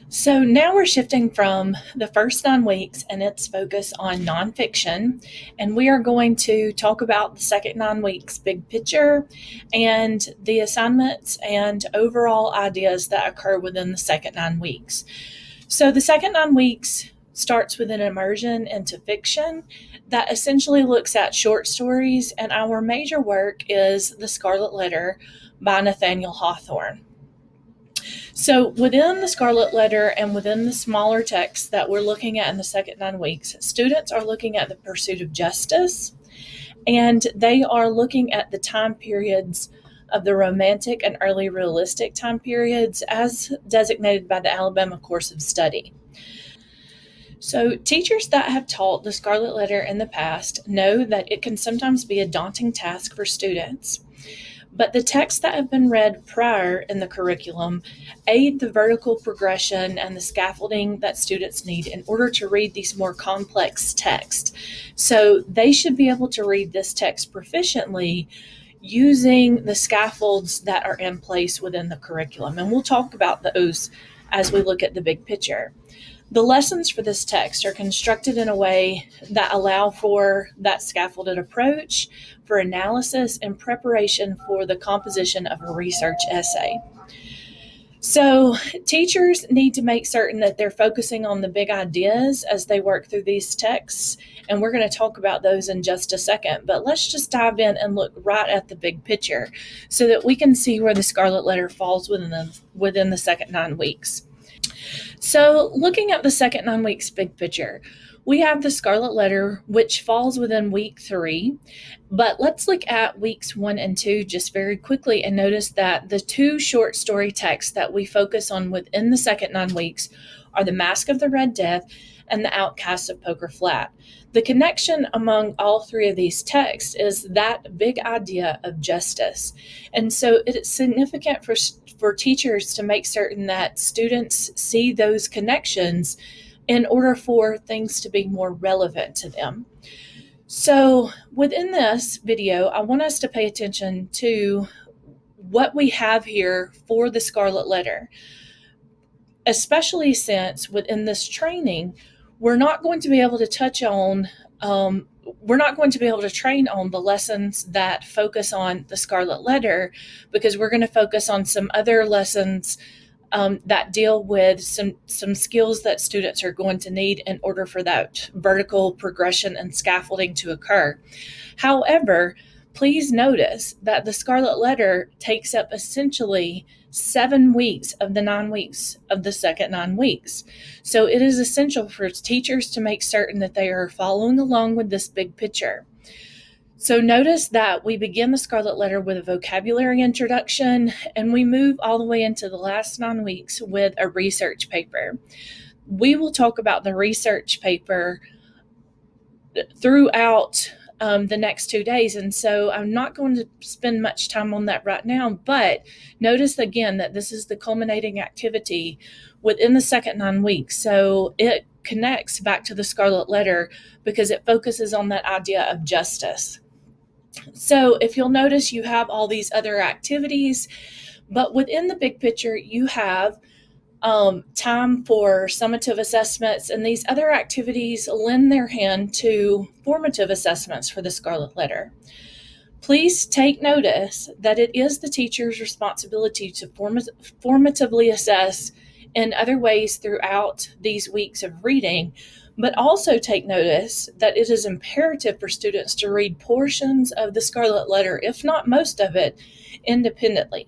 So now we're shifting from the first 9 weeks and its focus on nonfiction, and we are going to talk about the second 9 weeks big picture and the assignments and overall ideas that occur within the second 9 weeks. So the second 9 weeks starts with an immersion into fiction that essentially looks at short stories, and our major work is The Scarlet Letter by Nathaniel Hawthorne. So, within the Scarlet Letter and within the smaller text that we're looking at in the second 9 weeks, students are looking at the pursuit of justice, and they are looking at the time periods of the Romantic and early realistic time periods as designated by the Alabama Course of Study. So, teachers that have taught the Scarlet Letter in the past know that it can sometimes be a daunting task for students. But the texts that have been read prior in the curriculum aid the vertical progression and the scaffolding that students need in order to read these more complex texts. So they should be able to read this text proficiently using the scaffolds that are in place within the curriculum. And we'll talk about those as we look at the big picture. The lessons for this text are constructed in a way that allow for that scaffolded approach for analysis and preparation for the composition of a research essay. So, teachers need to make certain that they're focusing on the big ideas as they work through these texts, and we're going to talk about those in just a second. But let's just dive in and look right at the big picture so that we can see where the Scarlet Letter falls within the second 9 weeks. So, looking at the second 9 weeks big picture, we have the Scarlet Letter, which falls within week 3. But let's look at weeks 1 and 2 just very quickly and notice that the two short story texts that we focus on within the second 9 weeks are The Mask of the Red Death and The Outcasts of Poker Flat. The connection among all three of these texts is that big idea of justice. And so it is significant for teachers to make certain that students see those connections in order for things to be more relevant to them. So within this video, I want us to pay attention to what we have here for the Scarlet Letter, especially since within this training, we're not going to be able to train on the lessons that focus on the Scarlet Letter, because we're going to focus on some other lessons that deal with some skills that students are going to need in order for that vertical progression and scaffolding to occur. However, please notice that the Scarlet Letter takes up essentially 7 weeks of the 9 weeks of the second 9 weeks. So it is essential for teachers to make certain that they are following along with this big picture. So notice that we begin the Scarlet Letter with a vocabulary introduction, and we move all the way into the last 9 weeks with a research paper. We will talk about the research paper throughout the next 2 days, and so I'm not going to spend much time on that right now, but notice again that this is the culminating activity within the second 9 weeks. So it connects back to the Scarlet Letter because it focuses on that idea of justice. So if you'll notice, you have all these other activities, but within the big picture, you have time for summative assessments, and these other activities lend their hand to formative assessments for the Scarlet Letter. Please take notice that it is the teacher's responsibility to formatively assess in other ways throughout these weeks of reading, but also take notice that it is imperative for students to read portions of the Scarlet Letter, if not most of it, independently.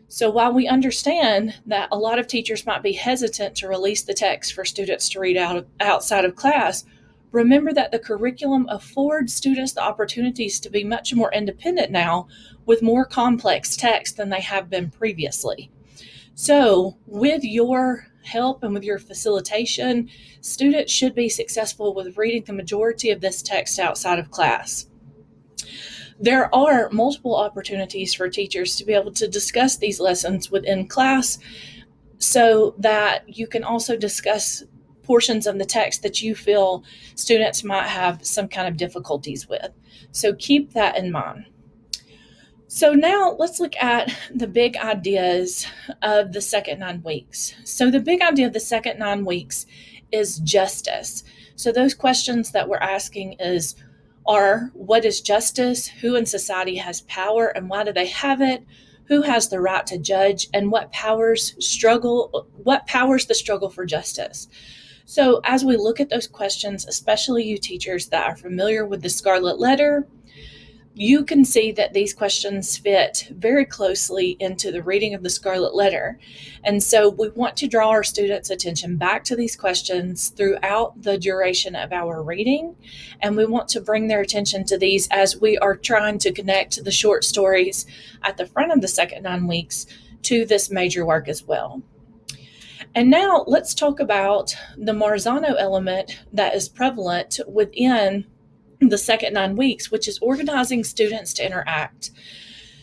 So while we understand that a lot of teachers might be hesitant to release the text for students to read outside of class, remember that the curriculum affords students the opportunities to be much more independent now with more complex text than they have been previously. So with your help and with your facilitation, students should be successful with reading the majority of this text outside of class. There are multiple opportunities for teachers to be able to discuss these lessons within class so that you can also discuss portions of the text that you feel students might have some kind of difficulties with. So keep that in mind. So now let's look at the big ideas of the second 9 weeks. So the big idea of the second 9 weeks is justice. So those questions that we're asking are what is justice? Who in society has power and why do they have it? Who has the right to judge and what powers the struggle for justice? So as we look at those questions, especially you teachers that are familiar with the Scarlet Letter, you can see that these questions fit very closely into the reading of the Scarlet Letter. And so we want to draw our students' attention back to these questions throughout the duration of our reading. And we want to bring their attention to these as we are trying to connect the short stories at the front of the second 9 weeks to this major work as well. And now let's talk about the Marzano element that is prevalent within the second 9 weeks, which is organizing students to interact.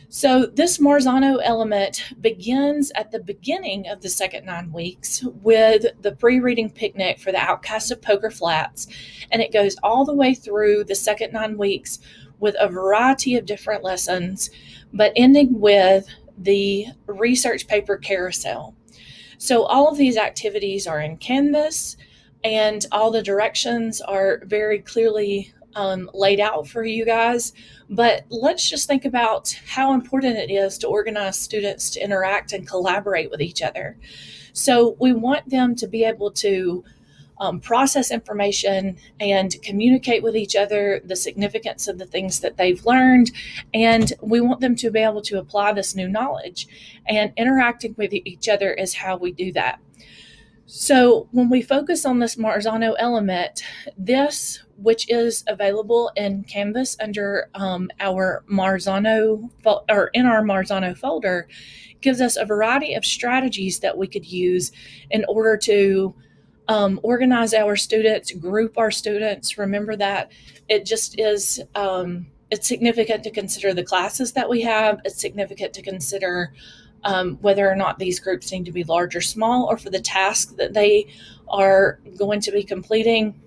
So this Marzano element begins at the beginning of the second 9 weeks with the pre-reading picnic for the outcasts of Poker Flats, and it goes all the way through the second 9 weeks with a variety of different lessons, but ending with the research paper carousel. So all of these activities are in Canvas, and all the directions are very clearly laid out for you guys. But let's just think about how important it is to organize students to interact and collaborate with each other. So we want them to be able to process information and communicate with each other the significance of the things that they've learned. And we want them to be able to apply this new knowledge. And interacting with each other is how we do that. So when we focus on this Marzano element, this, which is available in Canvas under our Marzano or in our Marzano folder, gives us a variety of strategies that we could use in order to organize our students, group our students. Remember that it just is, it's significant to consider the classes that we have. It's significant to consider whether or not these groups need to be large or small, or for the task that they are going to be completing.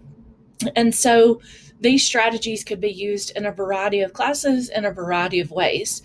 And so these strategies could be used in a variety of classes in a variety of ways.